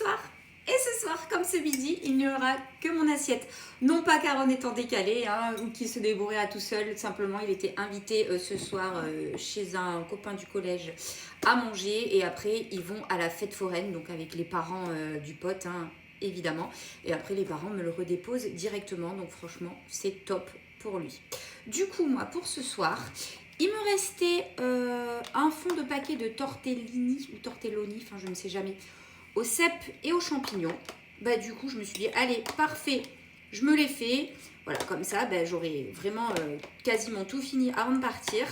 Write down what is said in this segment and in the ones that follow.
soir. Et ce soir, comme ce midi, il n'y aura que mon assiette. Non pas qu'Aaron étant décalé ou qu'il se débrouillera tout seul. Simplement, il était invité ce soir chez un copain du collège à manger. Et après, ils vont à la fête foraine, donc avec les parents du pote, évidemment. Et après, les parents me le redéposent directement. Donc franchement, c'est top pour lui. Du coup, moi, pour ce soir, il me restait un fond de paquet de tortellini ou tortelloni, enfin je ne sais jamais, au cèpe et aux champignons. Bah du coup je me suis dit allez parfait, je me l'ai fait. Voilà, comme ça j'aurai vraiment quasiment tout fini avant de partir.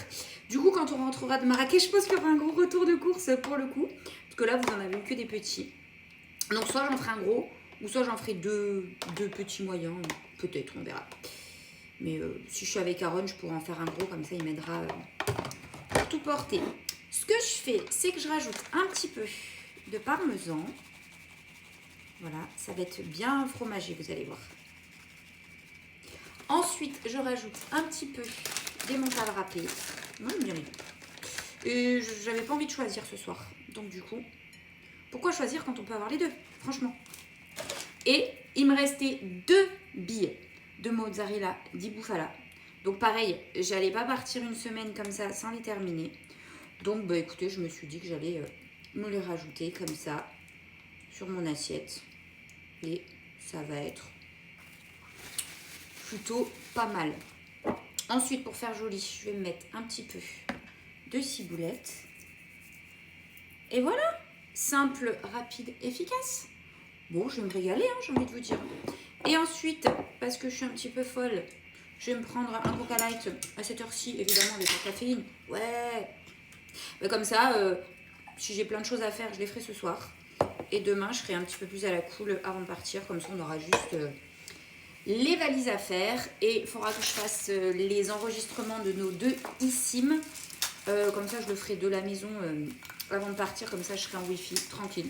Du coup quand on rentrera de Marrakech, je pense qu'il y aura un gros retour de course pour le coup. Parce que là vous en avez eu que des petits. Donc soit j'en ferai un gros, ou soit j'en ferai deux petits moyens. Peut-être, on verra. Mais si je suis avec Aaron, je pourrais en faire un gros, comme ça il m'aidera pour tout porter. Ce que je fais, c'est que je rajoute un petit peu de parmesan. Voilà, ça va être bien fromagé, vous allez voir. Ensuite, je rajoute un petit peu d'emmental râpé. Moi, j'aime bien les deux. Et j'avais pas envie de choisir ce soir. Donc du coup, pourquoi choisir quand on peut avoir les deux, franchement. Et il me restait 2 billes de mozzarella di bufala. Donc pareil, j'allais pas partir une semaine comme ça sans les terminer. Donc bah écoutez, je me suis dit que j'allais me les rajouter comme ça sur mon assiette. Et ça va être plutôt pas mal. Ensuite, pour faire joli, je vais me mettre un petit peu de ciboulette. Et voilà, simple, rapide, efficace. Bon, je vais me régaler, j'ai envie de vous dire. Et ensuite, parce que je suis un petit peu folle, je vais me prendre un Coca Light à cette heure-ci, évidemment avec la caféine. Ouais. Mais comme ça, si j'ai plein de choses à faire, je les ferai ce soir. Et demain, je serai un petit peu plus à la cool avant de partir. Comme ça, on aura juste les valises à faire. Et il faudra que je fasse les enregistrements de nos 2 eSIM. Comme ça, je le ferai de la maison avant de partir. Comme ça, je serai en Wi-Fi, tranquille.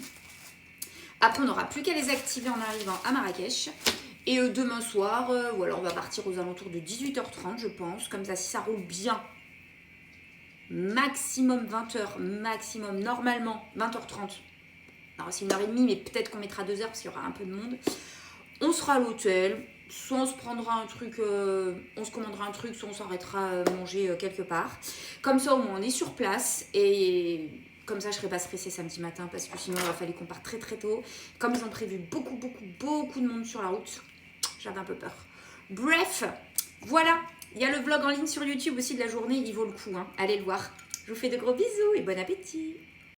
Après, on n'aura plus qu'à les activer en arrivant à Marrakech. Et demain soir, voilà, on va partir aux alentours de 18h30, je pense. Comme ça, si ça roule bien, maximum 20h, maximum, normalement 20h30. Alors, c'est 1h30, mais peut-être qu'on mettra 2h parce qu'il y aura un peu de monde. On sera à l'hôtel. Soit on se prendra un truc, on se commandera un truc, soit on s'arrêtera manger quelque part. Comme ça, au moins, on est sur place. Et comme ça, je ne serai pas stressée samedi matin parce que sinon, il va falloir qu'on parte très très tôt. Comme ils ont prévu beaucoup de monde sur la route, j'avais un peu peur. Bref, voilà. Il y a le vlog en ligne sur YouTube aussi de la journée. Il vaut le coup. Allez le voir. Je vous fais de gros bisous et bon appétit.